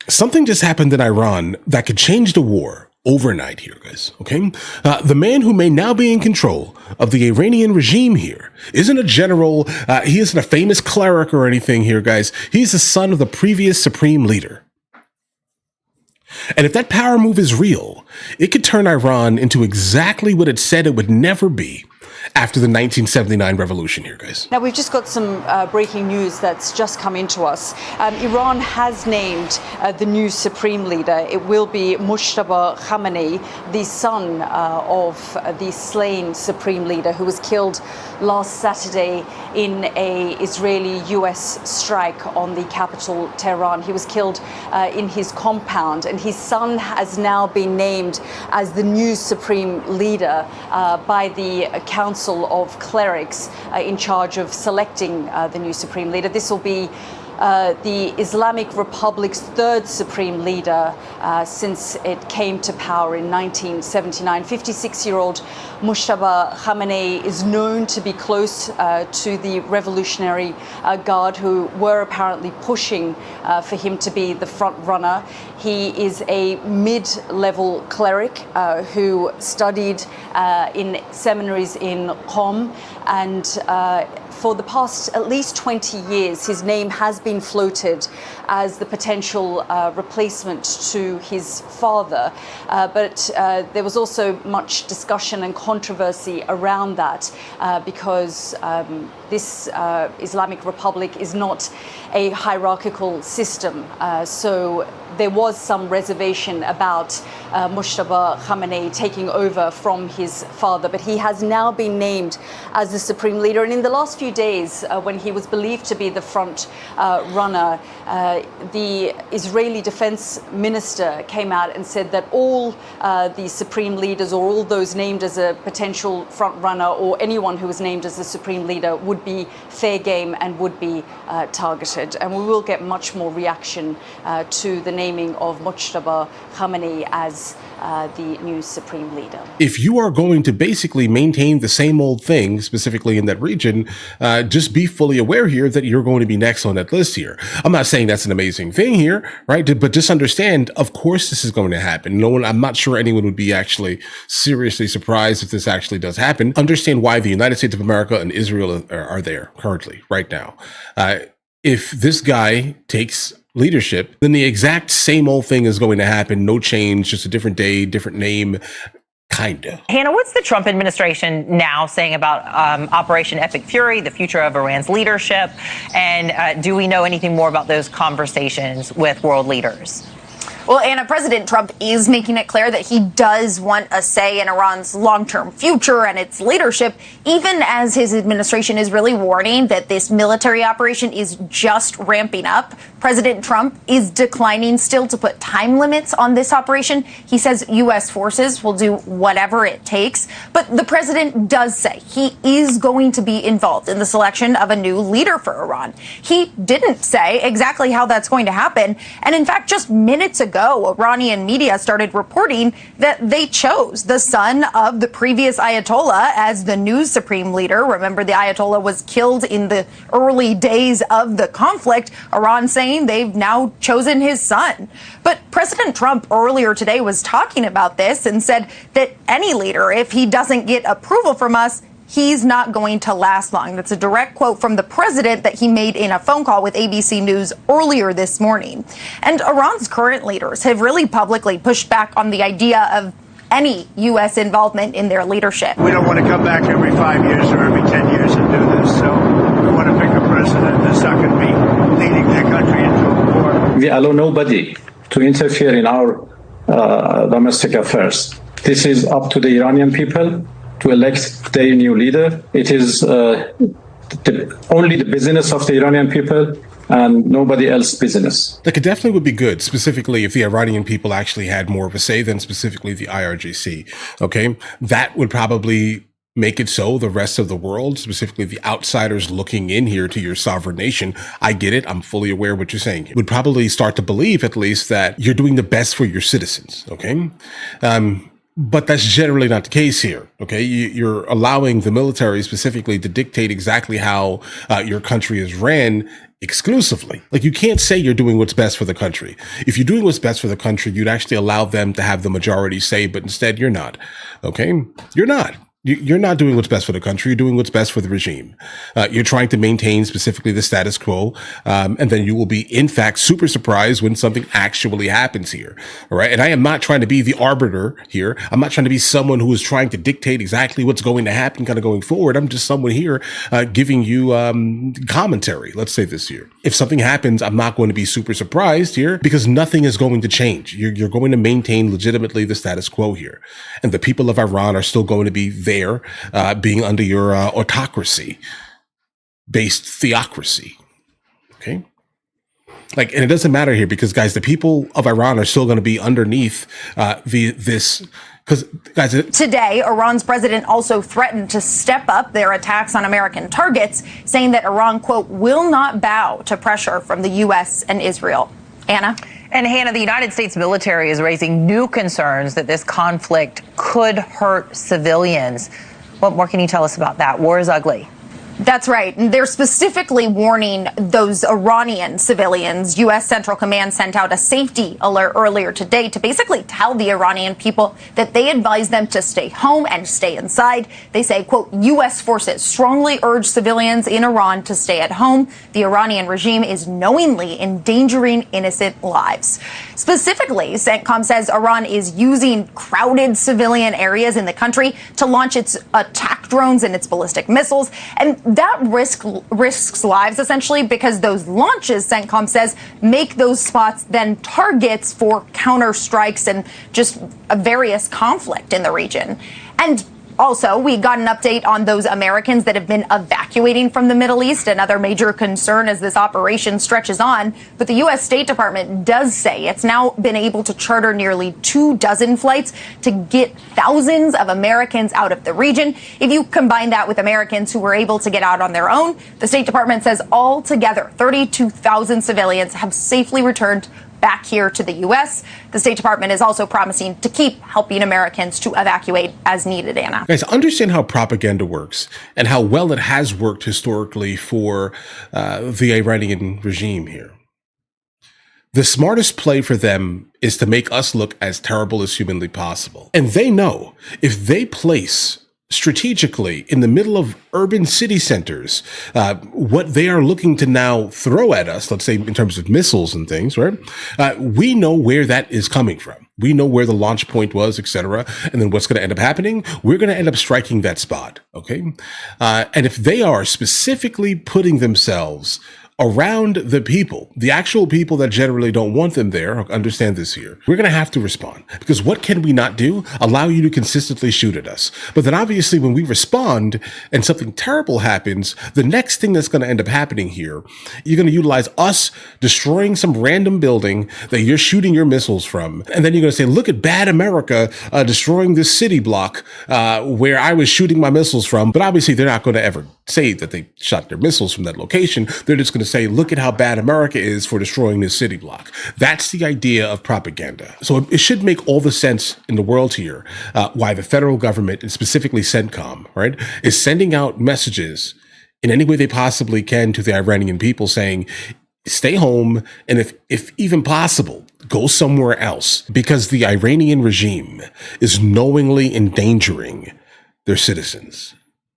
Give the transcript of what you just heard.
Something just happened in Iran that could change the war overnight here, guys. Okay. The man who may now be in control of the Iranian regime here isn't a general. He isn't a famous cleric or anything here, guys. He's the son of the previous supreme leader. And if that power move is real, it could turn Iran into exactly what it said it would never be after the 1979 revolution here, guys. Now, we've just got some breaking news that's just come into us. Iran has named the new supreme leader. It will be Mojtaba Khamenei, the son of the slain supreme leader who was killed last Saturday in a Israeli-US strike on the capital, Tehran. He was killed in his compound, and his son has now been named as the new supreme leader by the Council of Clerics in charge of selecting the new supreme leader. This will be the Islamic Republic's third supreme leader since it came to power in 1979. 56-year-old Mojtaba Khamenei is known to be close to the Revolutionary Guard, who were apparently pushing for him to be the front runner. He is a mid-level cleric who studied in seminaries in Qom, and for the past at least 20 years, his name has been floated as the potential replacement to his father. But there was also much discussion and controversy around that because this Islamic Republic is not a hierarchical system. So there was some reservation about Mojtaba Khamenei taking over from his father, but he has now been named as the supreme leader. And in the last few days, when he was believed to be the front runner, the Israeli defense minister came out and said that all the supreme leaders, or all those named as a potential front runner, or anyone who was named as the supreme leader, would be fair game and would be targeted. And we will get much more reaction to the naming of Mojtaba Khamenei as the new supreme leader. If you are going to basically maintain the same old thing, specifically in that region, just be fully aware here that you're going to be next on that list here. I'm not saying that's an amazing thing here, right? But just understand, of course, this is going to happen. I'm not sure anyone would be actually seriously surprised if this actually does happen. Understand why the United States of America and Israel are there currently, right now. If this guy takes leadership, then the exact same old thing is going to happen. No change, just a different day, different name, kinda. Hannah, what's the Trump administration now saying about Operation Epic Fury, the future of Iran's leadership? And do we know anything more about those conversations with world leaders? Well, Anna, President Trump is making it clear that he does want a say in Iran's long-term future and its leadership, even as his administration is really warning that this military operation is just ramping up. President Trump is declining still to put time limits on this operation. He says U.S. forces will do whatever it takes. But the president does say he is going to be involved in the selection of a new leader for Iran. He didn't say exactly how that's going to happen. And in fact, just minutes ago, Iranian media started reporting that they chose the son of the previous Ayatollah as the new supreme leader. Remember, the Ayatollah was killed in the early days of the conflict. Iran saying they've now chosen his son. But President Trump earlier today was talking about this and said that any leader, if he doesn't get approval from us, he's not going to last long. That's a direct quote from the president that he made in a phone call with ABC News earlier this morning. And Iran's current leaders have really publicly pushed back on the idea of any U.S. involvement in their leadership. We don't want to come back every 5 years or every 10 years and do this. So we want to pick a president that's not going to be leading their country into a war. We allow nobody to interfere in our domestic affairs. This is up to the Iranian people to elect their new leader. It is only the business of the Iranian people and nobody else's business. Like, it definitely would be good, specifically if the Iranian people actually had more of a say than specifically the IRGC. Okay, that would probably make it so the rest of the world, specifically the outsiders looking in here to your sovereign nation, I get it, I'm fully aware of what you're saying, would probably start to believe at least that you're doing the best for your citizens. Okay. But that's generally not the case here. Okay. You're allowing the military specifically to dictate exactly how your country is ran exclusively. Like, you can't say you're doing what's best for the country. If you're doing what's best for the country, you'd actually allow them to have the majority say, but instead you're not. Okay? You're not. You're not doing what's best for the country. You're doing what's best for the regime. You're trying to maintain specifically the status quo. And then you will be, in fact, super surprised when something actually happens here. All right. And I am not trying to be the arbiter here. I'm not trying to be someone who is trying to dictate exactly what's going to happen kind of going forward. I'm just someone here giving you commentary. Let's say this here. If something happens, I'm not going to be super surprised here because nothing is going to change. You're going to maintain legitimately the status quo here. And the people of Iran are still going to be there, being under your autocracy-based theocracy. Okay? Like, and it doesn't matter here because, guys, the people of Iran are still going to be underneath this. Because, guys, today, Iran's president also threatened to step up their attacks on American targets, saying that Iran, quote, will not bow to pressure from the U.S. and Israel. Anna? And Hannah, the United States military is raising new concerns that this conflict could hurt civilians. What more can you tell us about that? War is ugly. That's right. And they're specifically warning those Iranian civilians. U.S. Central Command sent out a safety alert earlier today to basically tell the Iranian people that they advise them to stay home and stay inside. They say, quote, U.S. forces strongly urge civilians in Iran to stay at home. The Iranian regime is knowingly endangering innocent lives. Specifically, CENTCOM says Iran is using crowded civilian areas in the country to launch its attack drones and its ballistic missiles. And that risks lives, essentially, because those launches, CENTCOM says, make those spots then targets for counter strikes and just various conflict in the region. And also, we got an update on those Americans that have been evacuating from the Middle East, another major concern as this operation stretches on. But the U.S. State Department does say it's now been able to charter nearly 24 flights to get thousands of Americans out of the region. If you combine that with Americans who were able to get out on their own, the State Department says altogether 32,000 civilians have safely returned back here to the U.S. The State Department is also promising to keep helping Americans to evacuate as needed, Anna. Guys, understand how propaganda works and how well it has worked historically for the Iranian regime here. The smartest play for them is to make us look as terrible as humanly possible. And they know if they place strategically in the middle of urban city centers, what they are looking to now throw at us, let's say in terms of missiles and things, right? We know where that is coming from. We know where the launch point was, etc. And then what's going to end up happening? We're going to end up striking that spot. Okay. And if they are specifically putting themselves around the people, the actual people that generally don't want them there, understand this here, we're going to have to respond. Because what can we not do? Allow you to consistently shoot at us. But then obviously when we respond and something terrible happens, the next thing that's going to end up happening here, you're going to utilize us destroying some random building that you're shooting your missiles from. And then you're going to say, look at bad America destroying this city block where I was shooting my missiles from. But obviously they're not going to ever say that they shot their missiles from that location. They're just going to say, look at how bad America is for destroying this city block. That's the idea of propaganda. So it should make all the sense in the world here why the federal government, and specifically CENTCOM, right, is sending out messages in any way they possibly can to the Iranian people saying, stay home, and if even possible, go somewhere else, because the Iranian regime is knowingly endangering their citizens.